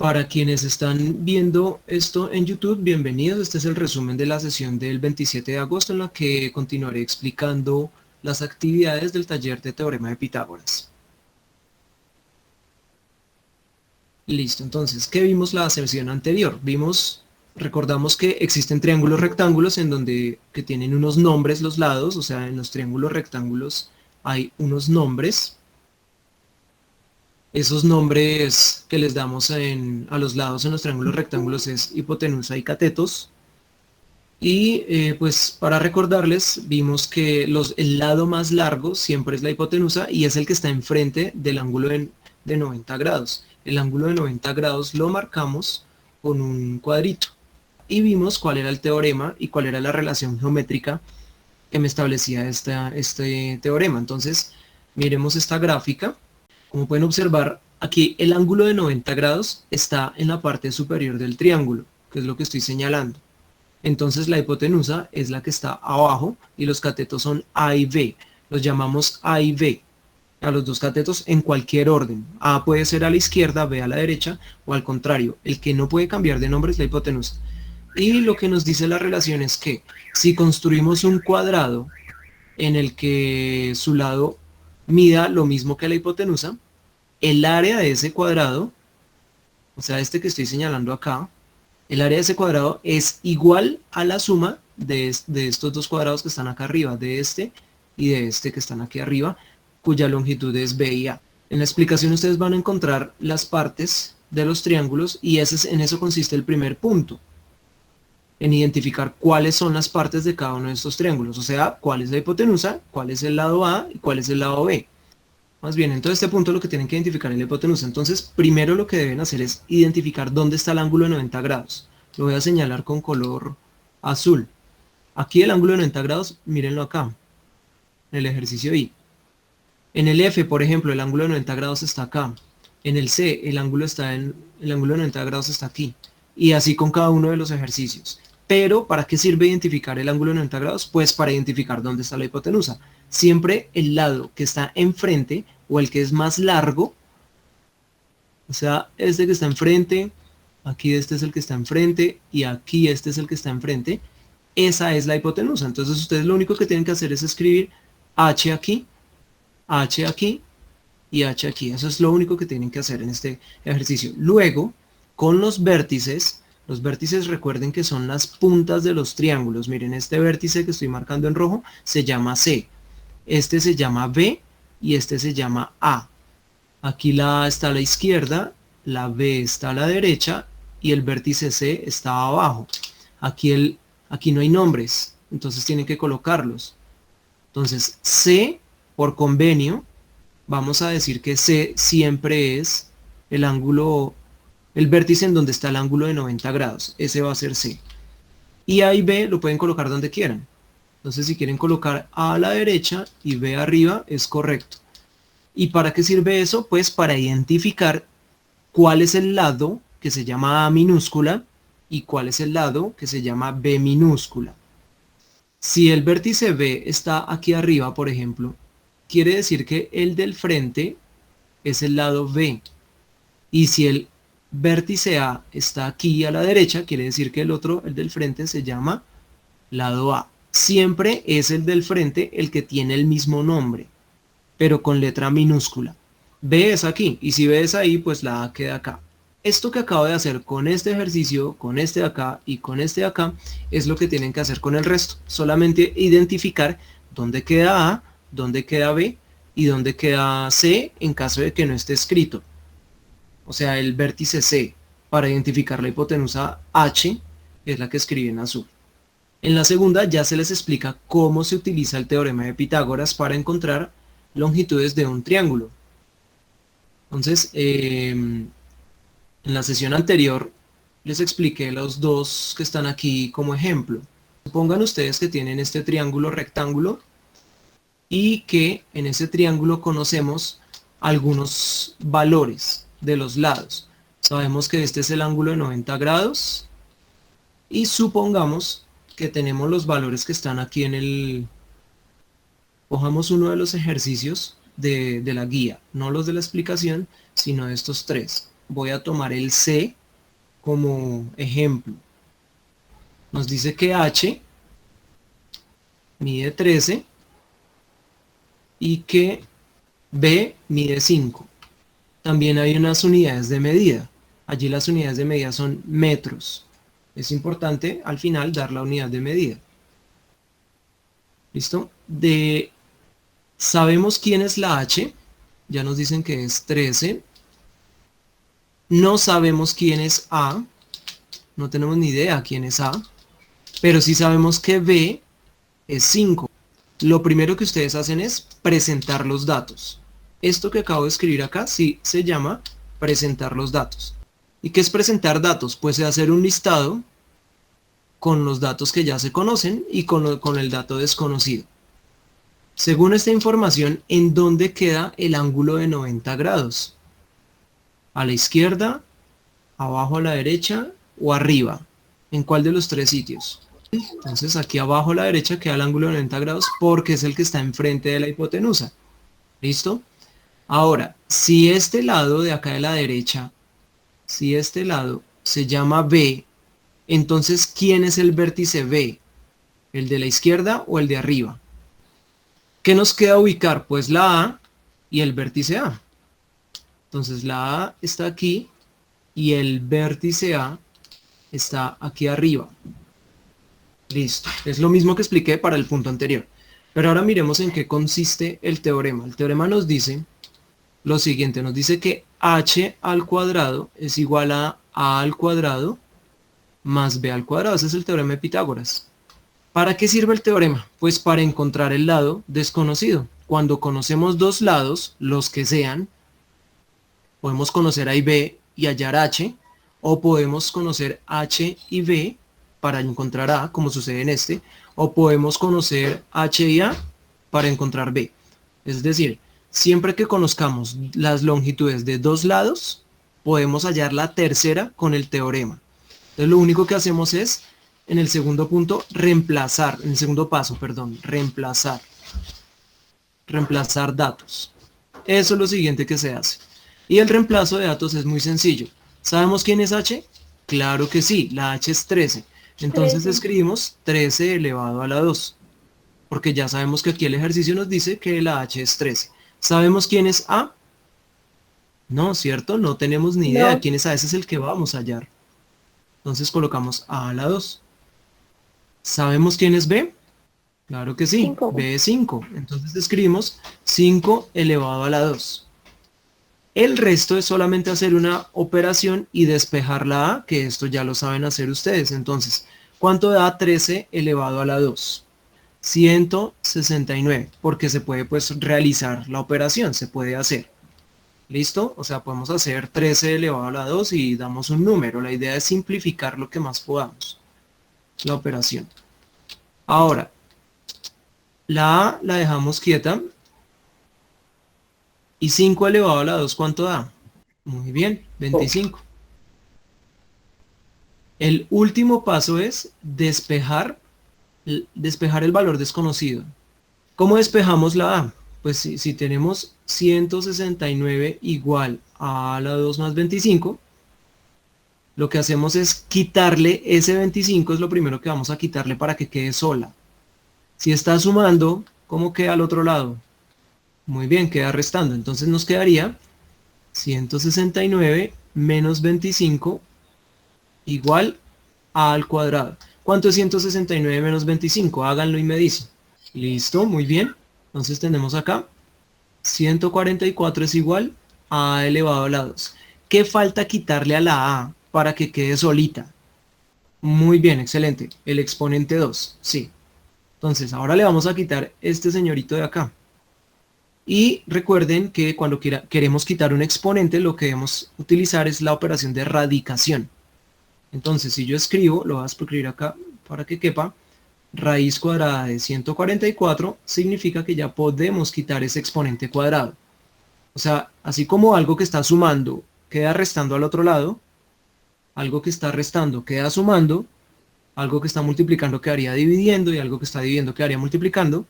Para quienes están viendo esto en YouTube, bienvenidos. Este es el resumen de la sesión del 27 de agosto en la que continuaré explicando las actividades del taller de Teorema de Pitágoras. Listo, entonces, ¿qué vimos la sesión anterior? Recordamos que existen triángulos rectángulos que tienen unos nombres los lados, o sea, en los triángulos rectángulos hay unos nombres. Esos nombres que les damos a los lados en los triángulos rectángulos es hipotenusa y catetos. Y pues para recordarles, vimos que el lado más largo siempre es la hipotenusa y es el que está enfrente del ángulo de 90 grados. El ángulo de 90 grados lo marcamos con un cuadrito. Y vimos cuál era el teorema y cuál era la relación geométrica que me establecía este teorema. Entonces, miremos esta gráfica. Como pueden observar, aquí el ángulo de 90 grados está en la parte superior del triángulo, que es lo que estoy señalando. Entonces la hipotenusa es la que está abajo y los catetos son A y B. Los llamamos A y B a los dos catetos en cualquier orden. A puede ser a la izquierda, B a la derecha o al contrario. El que no puede cambiar de nombre es la hipotenusa. Y lo que nos dice la relación es que si construimos un cuadrado en el que su lado mida lo mismo que la hipotenusa, el área de ese cuadrado, o sea, este que estoy señalando acá, el área de ese cuadrado es igual a la suma de estos dos cuadrados que están acá arriba, de este y de este que están aquí arriba, cuya longitud es B y A. En la explicación ustedes van a encontrar las partes de los triángulos y en eso consiste el primer punto, en identificar cuáles son las partes de cada uno de estos triángulos, o sea, cuál es la hipotenusa, cuál es el lado A y cuál es el lado B. Más bien, en todo este punto lo que tienen que identificar es la hipotenusa. Entonces, primero lo que deben hacer es identificar dónde está el ángulo de 90 grados. Lo voy a señalar con color azul. Aquí el ángulo de 90 grados, mírenlo acá, en el ejercicio I. En el F, por ejemplo, el ángulo de 90 grados está acá. En el C, el ángulo de 90 grados está aquí. Y así con cada uno de los ejercicios. Pero, ¿para qué sirve identificar el ángulo de 90 grados? Pues para identificar dónde está la hipotenusa. Siempre el lado que está enfrente o el que es más largo, o sea, este que está enfrente, aquí este es el que está enfrente y aquí este es el que está enfrente, esa es la hipotenusa. Entonces ustedes lo único que tienen que hacer es escribir H aquí y H aquí. Eso es lo único que tienen que hacer en este ejercicio. Luego, con los vértices recuerden que son las puntas de los triángulos. Miren, este vértice que estoy marcando en rojo se llama C. Este se llama B y este se llama A. Aquí la A está a la izquierda, la B está a la derecha y el vértice C está abajo. Aquí no hay nombres, entonces tienen que colocarlos. Entonces C, por convenio, vamos a decir que C siempre es el vértice en donde está el ángulo de 90 grados. Ese va a ser C. Y A y B lo pueden colocar donde quieran. Entonces si quieren colocar A a la derecha y B arriba, es correcto. ¿Y para qué sirve eso? Pues para identificar cuál es el lado que se llama A minúscula y cuál es el lado que se llama B minúscula. Si el vértice B está aquí arriba, por ejemplo, quiere decir que el del frente es el lado B. Y si el vértice A está aquí a la derecha, quiere decir que el del frente, se llama lado A. Siempre es el del frente el que tiene el mismo nombre, pero con letra minúscula. B es aquí, y si B es ahí, pues la A queda acá. Esto que acabo de hacer con este ejercicio, con este de acá y con este de acá, es lo que tienen que hacer con el resto. Solamente identificar dónde queda A, dónde queda B y dónde queda C en caso de que no esté escrito. O sea, el vértice C, para identificar la hipotenusa H, es la que escribe en azul. En la segunda ya se les explica cómo se utiliza el teorema de Pitágoras para encontrar longitudes de un triángulo. Entonces, en la sesión anterior les expliqué los dos que están aquí como ejemplo. Supongan ustedes que tienen este triángulo rectángulo y que en ese triángulo conocemos algunos valores de los lados. Sabemos que este es el ángulo de 90 grados y supongamos que tenemos los valores que están aquí cojamos uno de los ejercicios de la guía, no los de la explicación, sino de estos tres. voy a tomar el C como ejemplo. Nos dice que H mide 13 y que B mide 5. También hay unas unidades de medida. Allí las unidades de medida son metros. Es importante al final dar la unidad de medida. ¿Listo? Sabemos quién es la H. Ya nos dicen que es 13. No sabemos quién es A. No tenemos ni idea quién es A. Pero sí sabemos que B es 5. Lo primero que ustedes hacen es presentar los datos. Esto que acabo de escribir acá sí se llama presentar los datos. ¿Y qué es presentar datos? Pues es hacer un listado con los datos que ya se conocen y con el dato desconocido. Según esta información, ¿en dónde queda el ángulo de 90 grados? ¿A la izquierda, abajo a la derecha o arriba? ¿En cuál de los tres sitios? Entonces aquí abajo a la derecha queda el ángulo de 90 grados porque es el que está enfrente de la hipotenusa. ¿Listo? Ahora, si este lado de acá de la derecha, si este lado se llama B, entonces ¿quién es el vértice B? ¿El de la izquierda o el de arriba? ¿Qué nos queda ubicar? Pues la A y el vértice A. Entonces la A está aquí y el vértice A está aquí arriba. Listo. Es lo mismo que expliqué para el punto anterior. Pero ahora miremos en qué consiste el teorema. El teorema nos dice lo siguiente. Nos dice que h al cuadrado es igual a al cuadrado más b al cuadrado. Ese es el teorema de Pitágoras. ¿Para qué sirve el teorema? Pues para encontrar el lado desconocido. Cuando conocemos dos lados, los que sean, podemos conocer a y b y hallar h, o podemos conocer h y b para encontrar a, como sucede en este, o podemos conocer h y a para encontrar b. Es decir, siempre que conozcamos las longitudes de dos lados, podemos hallar la tercera con el teorema. Entonces lo único que hacemos es, en el segundo punto, reemplazar, en el segundo paso, perdón, reemplazar datos. Eso es lo siguiente que se hace. Y el reemplazo de datos es muy sencillo. ¿Sabemos quién es h? Claro que sí, la h es 13. Entonces 13. escribimos 13 elevado a la 2. Porque ya sabemos que aquí el ejercicio nos dice que la h es 13. ¿Sabemos quién es a? No, ¿cierto? No tenemos ni idea. No, ¿Quién es a? Ese es el que vamos a hallar. Entonces colocamos a la 2. ¿Sabemos quién es b? Claro que sí, 5. b es 5. Entonces escribimos 5 elevado a la 2. El resto es solamente hacer una operación y despejar la a, que esto ya lo saben hacer ustedes. Entonces, ¿cuánto da 13 elevado a la 2? 169, porque se puede pues realizar la operación, se puede hacer. ¿Listo? O sea, podemos hacer 13 elevado a la 2 y damos un número. La idea es simplificar lo que más podamos, la operación. Ahora, la a la dejamos quieta. Y 5 elevado a la 2, ¿cuánto da? Muy bien, 25. El último paso es despejar el valor desconocido. ¿Cómo despejamos la a? Pues si tenemos 169 igual a la 2 más 25, lo que hacemos es quitarle ese 25, es lo primero que vamos a quitarle para que quede sola. Si está sumando, ¿cómo queda al otro lado? Muy bien, queda restando. Entonces nos quedaría 169 menos 25 igual a al cuadrado. ¿Cuánto es 169 menos 25? Háganlo y me dicen. Listo, muy bien. Entonces tenemos acá 144 es igual a elevado a la 2. ¿Qué falta quitarle a la a para que quede solita? Muy bien, excelente. El exponente 2, sí. Entonces ahora le vamos a quitar este señorito de acá. Y recuerden que cuando queremos quitar un exponente, lo que debemos utilizar es la operación de radicación. Entonces, si yo escribo, lo voy a escribir acá para que quepa, raíz cuadrada de 144, significa que ya podemos quitar ese exponente cuadrado. O sea, así como algo que está sumando queda restando al otro lado, algo que está restando queda sumando, algo que está multiplicando quedaría dividiendo y algo que está dividiendo quedaría multiplicando.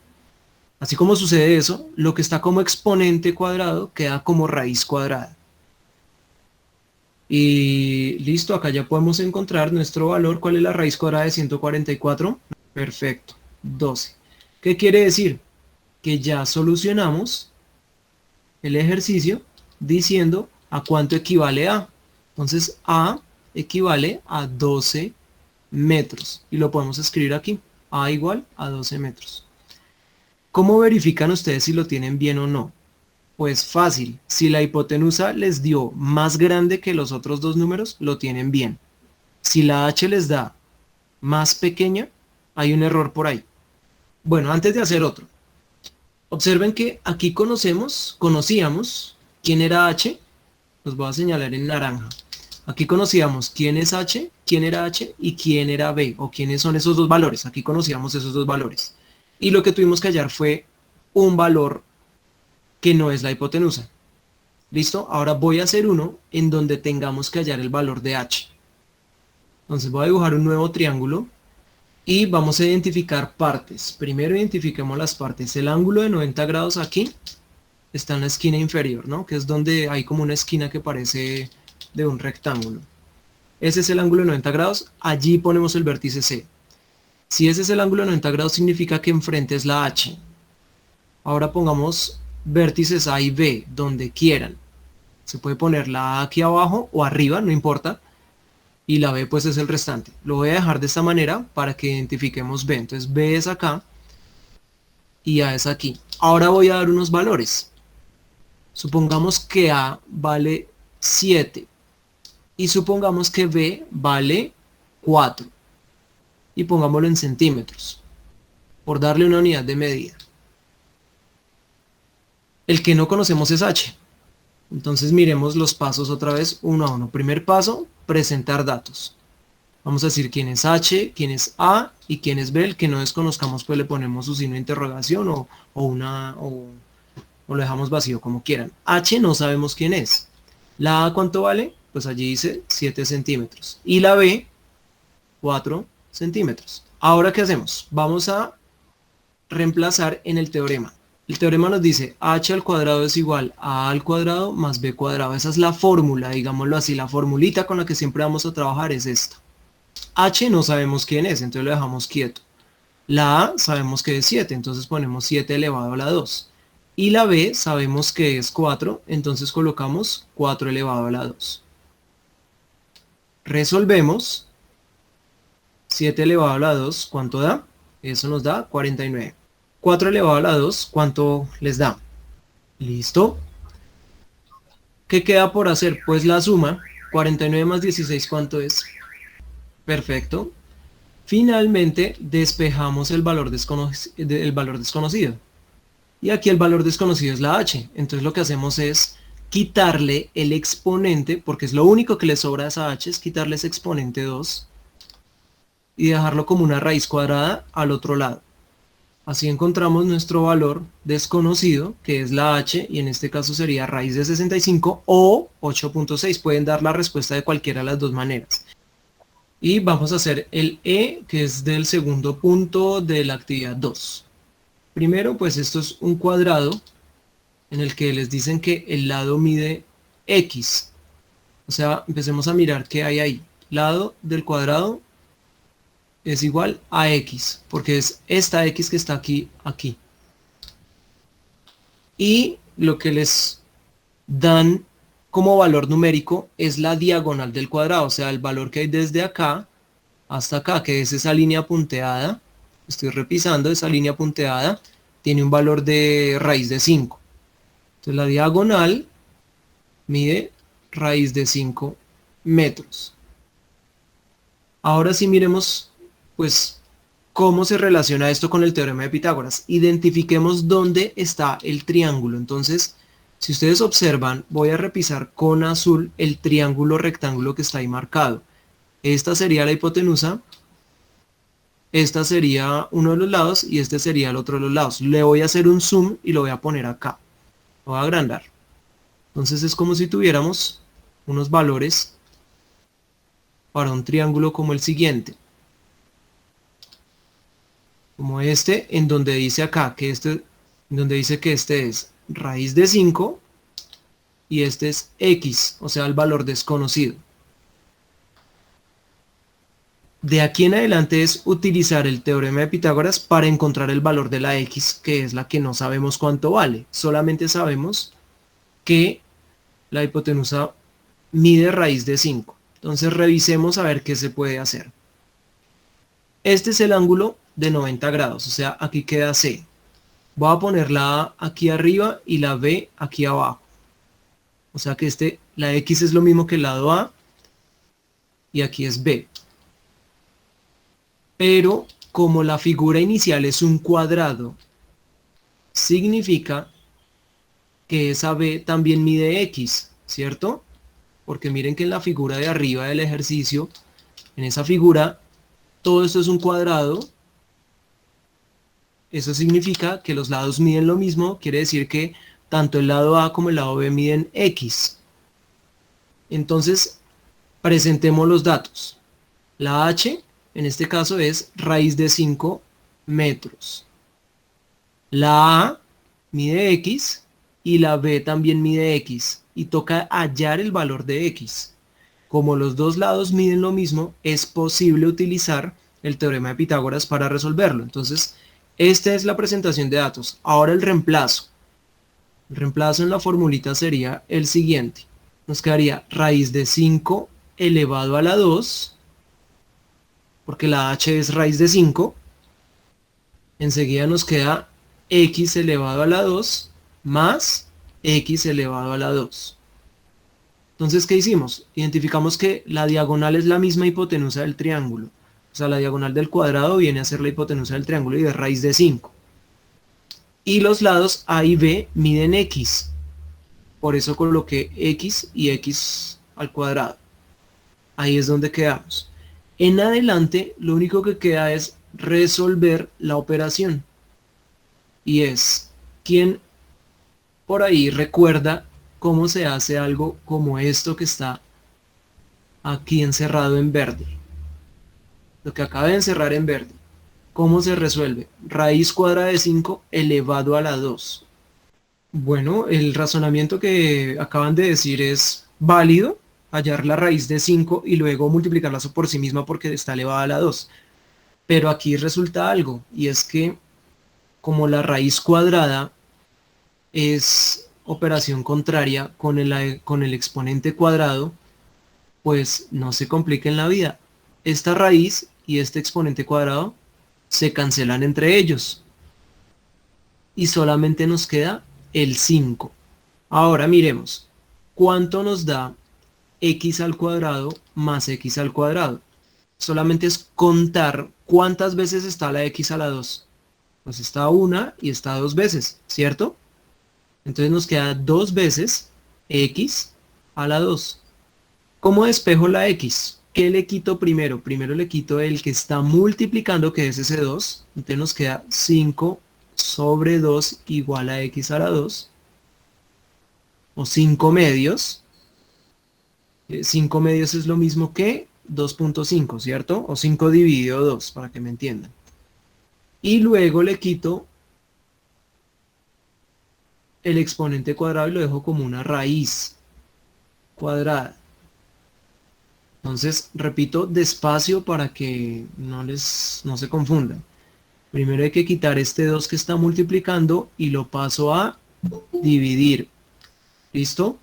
Así como sucede eso, lo que está como exponente cuadrado queda como raíz cuadrada. Y listo, acá ya podemos encontrar nuestro valor. ¿Cuál es la raíz cuadrada de 144? Perfecto, 12. ¿Qué quiere decir? Que ya solucionamos el ejercicio diciendo a cuánto equivale A. Entonces A equivale a 12 metros. Y lo podemos escribir aquí. A igual a 12 metros. ¿Cómo verifican ustedes si lo tienen bien o no? Pues fácil, si la hipotenusa les dio más grande que los otros dos números, lo tienen bien. Si la h les da más pequeña, hay un error por ahí. Bueno, antes de hacer otro, observen que aquí conocíamos quién era h, los voy a señalar en naranja. Aquí conocíamos quién es h, quién era h y quién era b, o quiénes son esos dos valores. Aquí conocíamos esos dos valores. Y lo que tuvimos que hallar fue un valor que no es la hipotenusa. ¿Listo? Ahora voy a hacer uno en donde tengamos que hallar el valor de h. Entonces voy a dibujar un nuevo triángulo y vamos a identificar partes. Primero identifiquemos las partes. El ángulo de 90 grados aquí está en la esquina inferior, ¿no? Que es donde hay como una esquina que parece de un rectángulo. Ese es el ángulo de 90 grados. Allí ponemos el vértice C. Si ese es el ángulo de 90 grados, significa que enfrente es la h. Ahora pongamos vértices A y B, donde quieran. Se puede poner la A aquí abajo o arriba, no importa. Y la B pues es el restante. Lo voy a dejar de esta manera para que identifiquemos B. Entonces B es acá y A es aquí. Ahora voy a dar unos valores. Supongamos que A vale 7 y supongamos que B vale 4. Y pongámoslo en centímetros, por darle una unidad de medida. El que no conocemos es H. Entonces miremos los pasos otra vez uno a uno. Primer paso, presentar datos. Vamos a decir quién es H, quién es A y quién es B. El que no desconozcamos pues le ponemos su signo de interrogación o lo dejamos vacío como quieran. H no sabemos quién es. La A ¿cuánto vale? Pues allí dice 7 centímetros. Y la B 4 centímetros. Ahora ¿qué hacemos? Vamos a reemplazar en el teorema. El teorema nos dice h al cuadrado es igual a al cuadrado más b cuadrado. Esa es la fórmula, digámoslo así. La formulita con la que siempre vamos a trabajar es esta. H no sabemos quién es, entonces lo dejamos quieto. La A sabemos que es 7, entonces ponemos 7 elevado a la 2. Y la B sabemos que es 4, entonces colocamos 4 elevado a la 2. Resolvemos. 7 elevado a la 2, ¿cuánto da? Eso nos da 49. 4 elevado a la 2, ¿cuánto les da? ¿Listo? ¿Qué queda por hacer? Pues la suma. 49 más 16, ¿cuánto es? Perfecto. Finalmente, despejamos el valor desconocido. Y aquí el valor desconocido es la h. Entonces lo que hacemos es quitarle el exponente, porque es lo único que le sobra a esa h, es quitarle ese exponente 2 y dejarlo como una raíz cuadrada al otro lado. Así encontramos nuestro valor desconocido, que es la h, y en este caso sería raíz de 65 o 8.6. Pueden dar la respuesta de cualquiera de las dos maneras. Y vamos a hacer el e, que es del segundo punto de la actividad 2. Primero, pues esto es un cuadrado en el que les dicen que el lado mide x. O sea, empecemos a mirar qué hay ahí. Lado del cuadrado es igual a x, porque es esta x que está aquí. Y lo que les dan como valor numérico es la diagonal del cuadrado, o sea, el valor que hay desde acá hasta acá, que es esa línea punteada. Estoy repisando, esa línea punteada tiene un valor de raíz de 5. Entonces la diagonal mide raíz de 5 metros. Ahora sí miremos pues cómo se relaciona esto con el teorema de Pitágoras. Identifiquemos dónde está el triángulo. Entonces, si ustedes observan, voy a repisar con azul el triángulo rectángulo que está ahí marcado. Esta sería la hipotenusa, esta sería uno de los lados y este sería el otro de los lados. Le voy a hacer un zoom y lo voy a poner acá. Lo voy a agrandar. Entonces es como si tuviéramos unos valores para un triángulo como el siguiente. Como este, en donde dice acá que este es raíz de 5 y este es x, o sea, el valor desconocido. De aquí en adelante es utilizar el teorema de Pitágoras para encontrar el valor de la x, que es la que no sabemos cuánto vale. Solamente sabemos que la hipotenusa mide raíz de 5. Entonces revisemos a ver qué se puede hacer. Este es el ángulo de 90 grados, o sea, aquí queda C. Voy a poner la A aquí arriba y la B aquí abajo. O sea que la X es lo mismo que el lado A y aquí es B. Pero como la figura inicial es un cuadrado, significa que esa B también mide X, ¿cierto? Porque miren que en la figura de arriba del ejercicio, en esa figura, todo esto es un cuadrado. Eso significa que los lados miden lo mismo, quiere decir que tanto el lado A como el lado B miden X. Entonces, presentemos los datos. La H, en este caso, es raíz de 5 metros. La A mide X y la B también mide X. Y toca hallar el valor de X. Como los dos lados miden lo mismo, es posible utilizar el teorema de Pitágoras para resolverlo. Entonces, esta es la presentación de datos. Ahora el reemplazo. El reemplazo en la formulita sería el siguiente. Nos quedaría raíz de 5 elevado a la 2, porque la h es raíz de 5. Enseguida nos queda x elevado a la 2 más x elevado a la 2. Entonces, ¿qué hicimos? Identificamos que la diagonal es la misma hipotenusa del triángulo. O sea, la diagonal del cuadrado viene a ser la hipotenusa del triángulo y es raíz de 5. Y los lados A y B miden x. Por eso coloqué x y x al cuadrado. Ahí es donde quedamos. En adelante, lo único que queda es resolver la operación. Y es, ¿quién por ahí recuerda cómo se hace algo como esto que está aquí encerrado en verde? Lo que acaba de encerrar en verde. ¿Cómo se resuelve? Raíz cuadrada de 5 elevado a la 2. Bueno, el razonamiento que acaban de decir es válido, hallar la raíz de 5 y luego multiplicarla por sí misma porque está elevada a la 2. Pero aquí resulta algo, y es que como la raíz cuadrada es operación contraria con el exponente cuadrado, pues no se compliquen la vida. Esta raíz y este exponente cuadrado se cancelan entre ellos. Y solamente nos queda el 5. Ahora miremos, ¿cuánto nos da x al cuadrado más x al cuadrado? Solamente es contar cuántas veces está la x a la 2. Pues está una y está dos veces, ¿cierto? Entonces nos queda dos veces x a la 2. ¿Cómo despejo la x? ¿Qué le quito primero? Primero le quito el que está multiplicando, que es ese 2. Entonces nos queda 5 sobre 2 igual a x a la 2. O 5 medios. 5 medios es lo mismo que 2.5, ¿cierto? O 5 dividido 2, para que me entiendan. Y luego le quito el exponente cuadrado y lo dejo como una raíz cuadrada. Entonces, repito despacio para que no se confundan. Primero hay que quitar este 2 que está multiplicando y lo paso a dividir. ¿Listo?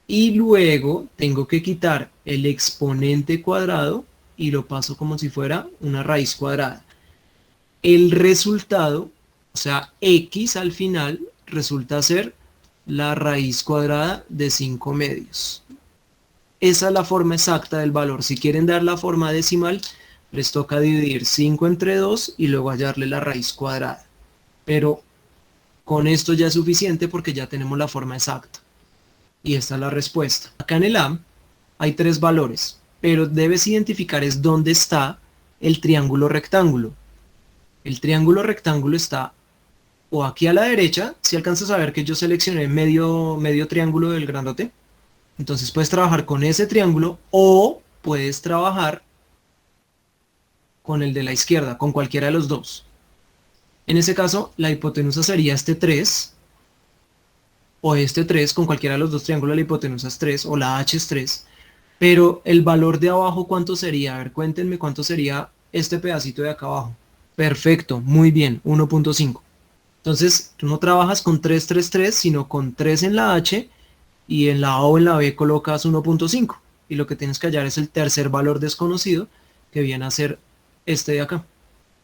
Y luego tengo que quitar el exponente cuadrado y lo paso como si fuera una raíz cuadrada. El resultado, o sea, x al final, resulta ser la raíz cuadrada de 5 medios. Esa es la forma exacta del valor. Si quieren dar la forma decimal, les toca dividir 5 entre 2 y luego hallarle la raíz cuadrada. Pero con esto ya es suficiente porque ya tenemos la forma exacta. Y esta es la respuesta. Acá en el A hay tres valores, pero debes identificar es dónde está el triángulo rectángulo. El triángulo rectángulo está o aquí a la derecha, si alcanzas a ver que yo seleccioné medio triángulo del grandote. Entonces puedes trabajar con ese triángulo o puedes trabajar con el de la izquierda, con cualquiera de los dos. En ese caso, la hipotenusa sería este 3. o este 3, con cualquiera de los dos triángulos la hipotenusa es 3, o la H es 3, pero el valor de abajo, ¿cuánto sería? A ver, cuéntenme cuánto sería este pedacito de acá abajo. Perfecto, muy bien, 1.5. Entonces, tú no trabajas con 3, 3, 3, sino con 3 en la H, y en la A o en la B colocas 1.5. Y lo que tienes que hallar es el tercer valor desconocido, que viene a ser este de acá.